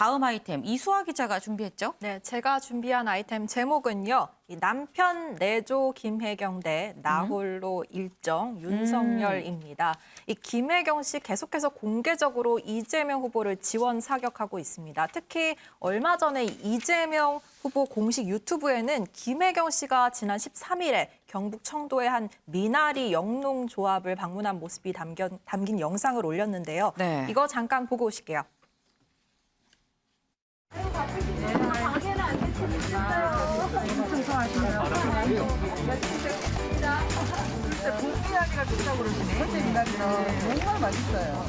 다음 아이템 이수아 기자가 준비했죠? 네, 제가 준비한 아이템 제목은요. 이 남편 내조 김혜경 대 나홀로 일정 윤석열입니다. 이 김혜경 씨 계속해서 공개적으로 이재명 후보를 지원 사격하고 있습니다. 특히 얼마 전에 이재명 후보 공식 유튜브에는 김혜경 씨가 지난 13일에 경북 청도의 한 미나리 영농조합을 방문한 모습이 담긴 영상을 올렸는데요. 네. 이거 잠깐 보고 오실게요. 미나리가 좋다고 그러시네. 첫째 미나리가 정말 맛있어요.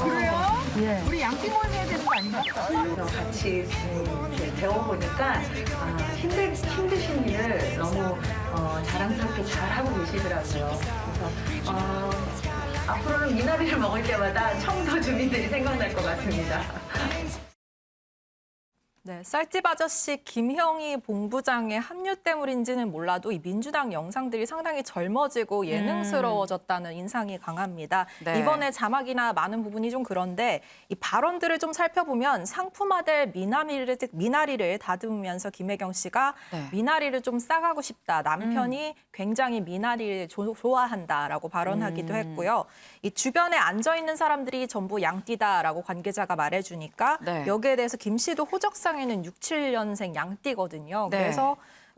그래요? 예. 우리 양띠 모임 해야 되는 거 아닌가? 같이 이렇게 배워보니까 힘드신 일을 너무 자랑스럽게 잘 하고 계시더라고요. 그래서 앞으로는 미나리를 먹을 때마다 청도 주민들이 생각날 것 같습니다. 네, 쌀집 아저씨 김형희 본부장의 합류 때문인지는 몰라도 이 민주당 영상들이 상당히 젊어지고 예능스러워졌다는 인상이 강합니다. 네. 이번에 자막이나 많은 부분이 좀 그런데 이 발언들을 좀 살펴보면 상품화될 미나리를 다듬으면서 김혜경 씨가 네. 미나리를 좀 싸가고 싶다. 남편이 굉장히 미나리를 좋아한다라고 발언하기도 했고요. 이 주변에 앉아있는 사람들이 전부 양띠다라고 관계자가 말해주니까 네. 여기에 대해서 김 씨도 호적상에는 6, 7년생 양띠거든요. 네. 그래서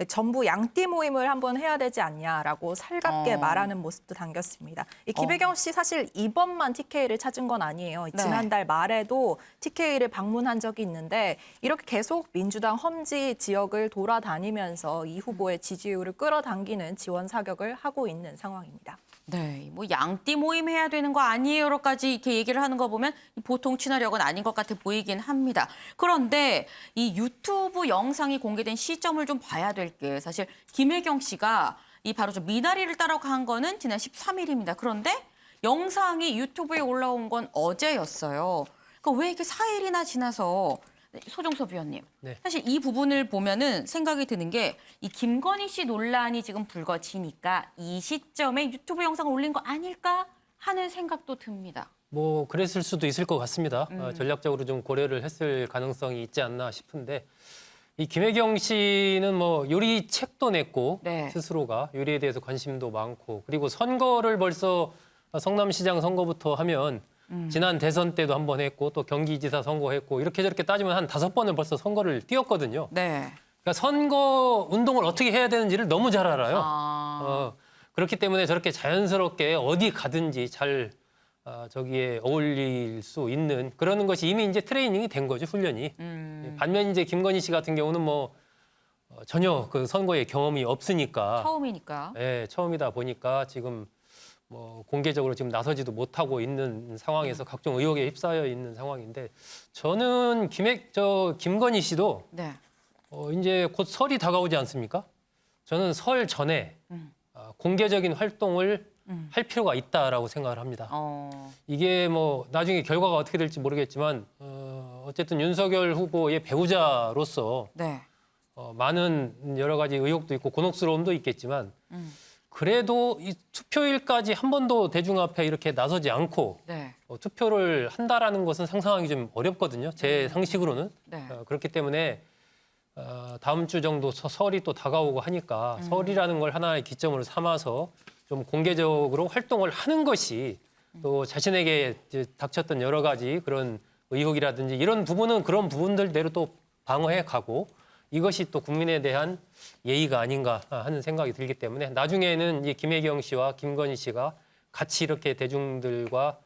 전부 양띠 모임을 한번 해야 되지 않냐라고 살갑게 말하는 모습도 담겼습니다. 이 김혜경 씨 사실 이번만 TK를 찾은 건 아니에요. 네. 지난달 말에도 TK를 방문한 적이 있는데 이렇게 계속 민주당 험지 지역을 돌아다니면서 이 후보의 지지율을 끌어당기는 지원 사격을 하고 있는 상황입니다. 네, 뭐 양띠 모임 해야 되는 거 아니에요로까지 이렇게 얘기를 하는 거 보면 보통 친화력은 아닌 것 같아 보이긴 합니다. 그런데 이 유튜브 영상이 공개된 시점을 좀 봐야 될 게 사실 김혜경 씨가 이 바로 저 미나리를 따라간 거는 지난 13일입니다. 그런데 영상이 유튜브에 올라온 건 어제였어요. 그러니까 왜 이렇게 4일이나 지나서 소정섭 위원님, 네. 사실 이 부분을 보면은 생각이 드는 게 이 김건희 씨 논란이 지금 불거지니까 이 시점에 유튜브 영상을 올린 거 아닐까 하는 생각도 듭니다. 뭐 그랬을 수도 있을 것 같습니다. 전략적으로 좀 고려를 했을 가능성이 있지 않나 싶은데 이 김혜경 씨는 뭐 요리 책도 냈고 네. 스스로가 요리에 대해서 관심도 많고 그리고 선거를 벌써 성남시장 선거부터 하면 지난 대선 때도 한 번 했고 또 경기지사 선거했고 이렇게 저렇게 따지면 한 5번을 벌써 선거를 뛰었거든요. 네. 그러니까 선거 운동을 어떻게 해야 되는지를 너무 잘 알아요. 아, 그렇기 때문에 저렇게 자연스럽게 어디 가든지 잘 저기에 어울릴 수 있는 그러는 것이 이미 이제 트레이닝이 된 거죠, 훈련이. 반면 이제 김건희 씨 같은 경우는 뭐 전혀 그 선거에 경험이 없으니까 처음이니까. 예, 처음이다 보니까 지금 뭐 공개적으로 지금 나서지도 못하고 있는 상황에서 각종 의혹에 휩싸여 있는 상황인데 저는 김건희 씨도 네. 이제 곧 설이 다가오지 않습니까? 저는 설 전에 공개적인 활동을 할 필요가 있다라고 생각을 합니다. 이게 뭐 나중에 결과가 어떻게 될지 모르겠지만 어쨌든 윤석열 후보의 배우자로서 네. 많은 여러 가지 의혹도 있고 곤혹스러움도 있겠지만 그래도 이 투표일까지 한 번도 대중 앞에 이렇게 나서지 않고 네. 투표를 한다라는 것은 상상하기 좀 어렵거든요. 제 상식으로는. 네. 그렇기 때문에 다음 주 정도 설이 또 다가오고 하니까 설이라는 걸 하나의 기점으로 삼아서 좀 공개적으로 활동을 하는 것이 또 자신에게 이제 닥쳤던 여러 가지 그런 의혹이라든지 이런 부분은 그런 부분들대로 또 방어해 가고 이것이 또 국민에 대한 예의가 아닌가 하는 생각이 들기 때문에 나중에는 이 김혜경 씨와 김건희 씨가 같이 이렇게 대중들과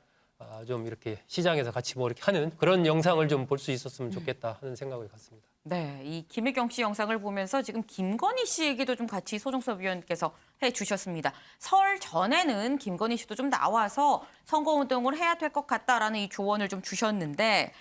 좀 이렇게 시장에서 같이 뭐 이렇게 하는 그런 영상을 좀 볼 수 있었으면 좋겠다 하는 생각을 갖습니다. 네, 이 김혜경 씨 영상을 보면서 지금 김건희 씨 얘기도 좀 같이 소정섭 위원께서 해주셨습니다. 설 전에는 김건희 씨도 좀 나와서 선거운동을 해야 될 것 같다라는 이 조언을 좀 주셨는데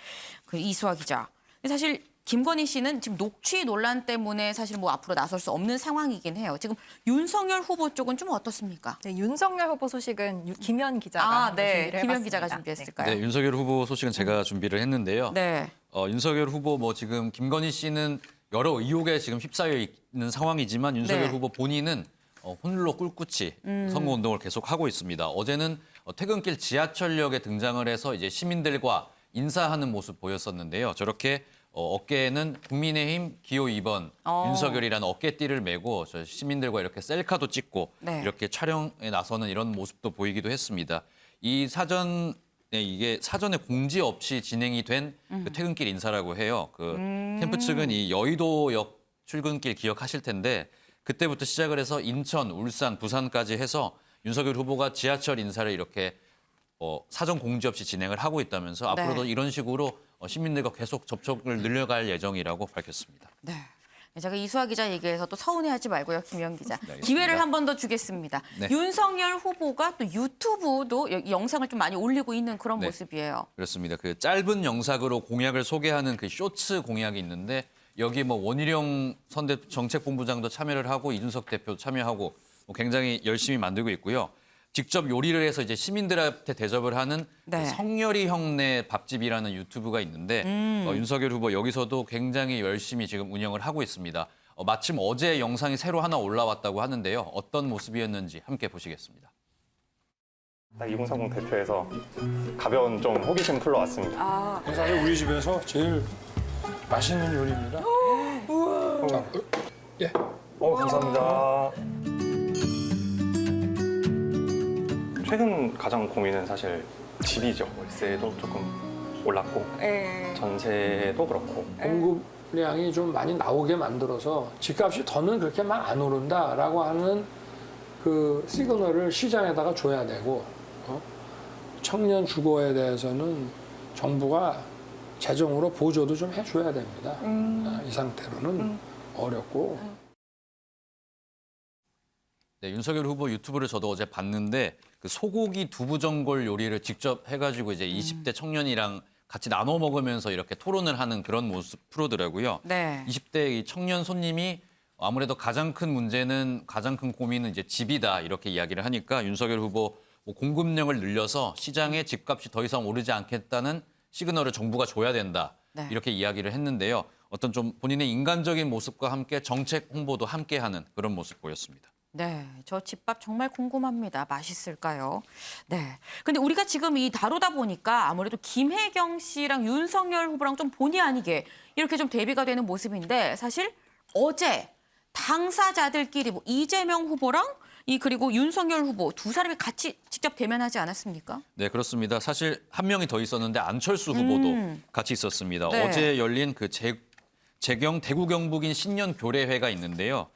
그 이수아 기자, 사실 김건희 씨는 지금 녹취 논란 때문에 사실 뭐 앞으로 나설 수 없는 상황이긴 해요. 지금 윤석열 후보 쪽은 좀 어떻습니까? 네, 윤석열 후보 소식은 김현 기자가 네, 준비를 김현 해봤습니다. 기자가 준비했을까요? 네, 윤석열 후보 소식은 제가 준비를 했는데요. 네. 윤석열 후보 뭐 지금 김건희 씨는 여러 의혹에 지금 휩싸여 있는 상황이지만 윤석열 네. 후보 본인은 홀로 꿀꿀이 선거운동을 계속하고 있습니다. 어제는 퇴근길 지하철역에 등장을 해서 이제 시민들과 인사하는 모습 보였었는데요. 저렇게 어깨에는 국민의힘 기호 2번 윤석열이라는 어깨띠를 메고 저 시민들과 이렇게 셀카도 찍고 네. 이렇게 촬영에 나서는 이런 모습도 보이기도 했습니다. 이 사전 이게 사전에 공지 없이 진행이 된 그 퇴근길 인사라고 해요. 그 캠프 측은 이 여의도역 출근길 기억하실 텐데 그때부터 시작을 해서 인천, 울산, 부산까지 해서 윤석열 후보가 지하철 인사를 이렇게 사전 공지 없이 진행을 하고 있다면서 앞으로도 네. 이런 식으로 시민들과 계속 접촉을 늘려갈 예정이라고 밝혔습니다. 네. 제가 이수아 기자 얘기해서 또 서운해하지 말고요, 김영 기자. 알겠습니다. 기회를 한 번 더 주겠습니다. 네. 윤석열 후보가 또 유튜브도 영상을 좀 많이 올리고 있는 그런 네. 모습이에요. 그렇습니다. 그 짧은 영상으로 공약을 소개하는 그 쇼츠 공약이 있는데 여기 뭐 원희룡 정책본부장도 참여를 하고 이준석 대표도 참여하고 굉장히 열심히 만들고 있고요. 직접 요리를 해서 이제 시민들한테 대접을 하는 네. 그 성열이 형네 밥집이라는 유튜브가 있는데 윤석열 후보 여기서도 굉장히 열심히 지금 운영을 하고 있습니다. 마침 어제 영상이 새로 하나 올라왔다고 하는데요. 어떤 모습이었는지 함께 보시겠습니다. 딱 2030 대표에서 가벼운 좀 호기심 풀러 왔습니다. 사실 우리 집에서 제일 맛있는 요리입니다. 자, 예. 감사합니다. 최근 가장 고민은 사실 집이죠. 월세도 조금 올랐고 전세도 그렇고 공급량이 좀 많이 나오게 만들어서 집값이 더는 그렇게 막 안 오른다라고 하는 그 시그널을 시장에다가 줘야 되고 청년 주거에 대해서는 정부가 재정으로 보조도 좀 해줘야 됩니다. 이 상태로는 어렵고. 네, 윤석열 후보 유튜브를 저도 어제 봤는데 그 소고기 두부전골 요리를 직접 해가지고 이제 20대 청년이랑 같이 나눠 먹으면서 이렇게 토론을 하는 그런 모습 프로더라고요. 네. 20대 이 청년 손님이 아무래도 가장 큰 문제는 가장 큰 고민은 이제 집이다 이렇게 이야기를 하니까 윤석열 후보 뭐 공급량을 늘려서 시장에 집값이 더 이상 오르지 않겠다는 시그널을 정부가 줘야 된다 네. 이렇게 이야기를 했는데요. 어떤 좀 본인의 인간적인 모습과 함께 정책 홍보도 함께하는 그런 모습 보였습니다. 네, 저 집밥 정말 궁금합니다. 맛있을까요? 네. 근데 우리가 지금 이 다루다 보니까 아무래도 김혜경 씨랑 윤석열 후보랑 좀 본의 아니게 이렇게 좀 대비가 되는 모습인데 사실 어제 당사자들끼리 뭐 이재명 후보랑 그리고 윤석열 후보 두 사람이 같이 직접 대면하지 않았습니까? 네, 그렇습니다. 사실 한 명이 더 있었는데 안철수 후보도 같이 있었습니다. 네. 어제 열린 그 재경 대구 경북인 신년 교례회가 있는데요.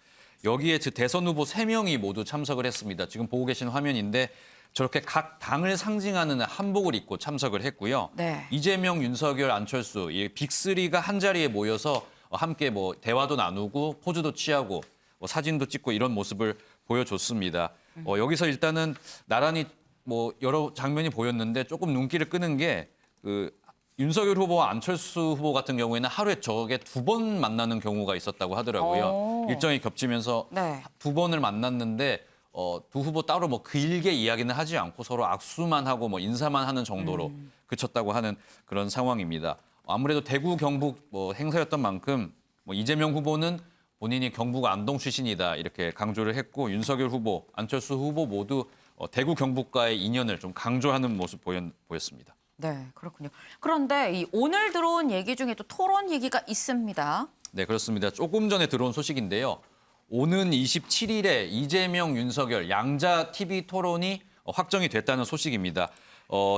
여기에 대선 후보 3명이 모두 참석을 했습니다. 지금 보고 계신 화면인데 저렇게 각 당을 상징하는 한복을 입고 참석을 했고요. 네. 이재명, 윤석열, 안철수 이 빅3가 한 자리에 모여서 함께 뭐 대화도 나누고 포즈도 취하고 뭐 사진도 찍고 이런 모습을 보여줬습니다. 여기서 일단은 나란히 뭐 여러 장면이 보였는데 조금 눈길을 끄는 게 그 윤석열 후보와 안철수 후보 같은 경우에는 하루에 저게 2번 만나는 경우가 있었다고 하더라고요. 일정이 겹치면서 네. 2번을 만났는데 두 후보 따로 뭐 길게 이야기는 하지 않고 서로 악수만 하고 뭐 인사만 하는 정도로 그쳤다고 하는 그런 상황입니다. 아무래도 대구 경북 뭐 행사였던 만큼 뭐 이재명 후보는 본인이 경북 안동 출신이다 이렇게 강조를 했고 윤석열 후보, 안철수 후보 모두 대구 경북과의 인연을 좀 강조하는 모습 보였습니다. 네, 그렇군요. 그런데 오늘 들어온 얘기 중에 또 토론 얘기가 있습니다. 네, 그렇습니다. 조금 전에 들어온 소식인데요. 오는 27일에 이재명, 윤석열 양자 TV 토론이 확정이 됐다는 소식입니다.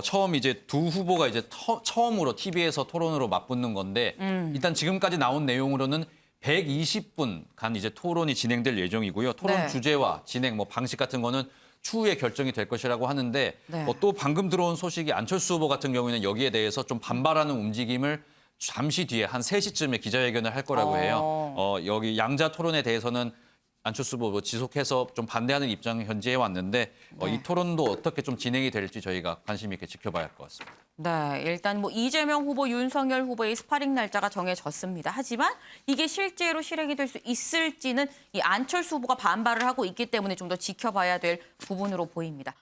처음 이제 두 후보가 이제 처음으로 TV에서 토론으로 맞붙는 건데 일단 지금까지 나온 내용으로는 120분간 이제 토론이 진행될 예정이고요. 토론 네. 주제와 진행 뭐 방식 같은 거는 추후에 결정이 될 것이라고 하는데 네. 또 방금 들어온 소식이 안철수 후보 같은 경우에는 여기에 대해서 좀 반발하는 움직임을 잠시 뒤에 한 3시쯤에 기자회견을 할 거라고 해요. 여기 양자 토론에 대해서는 안철수 후보 지속해서 좀 반대하는 입장을 현지해 왔는데 네. 이 토론도 어떻게 좀 진행이 될지 저희가 관심 있게 지켜봐야 할 것 같습니다. 네, 일단 뭐 이재명 후보, 윤석열 후보의 스파링 날짜가 정해졌습니다. 하지만 이게 실제로 실행이 될 수 있을지는 이 안철수 후보가 반발을 하고 있기 때문에 좀 더 지켜봐야 될 부분으로 보입니다.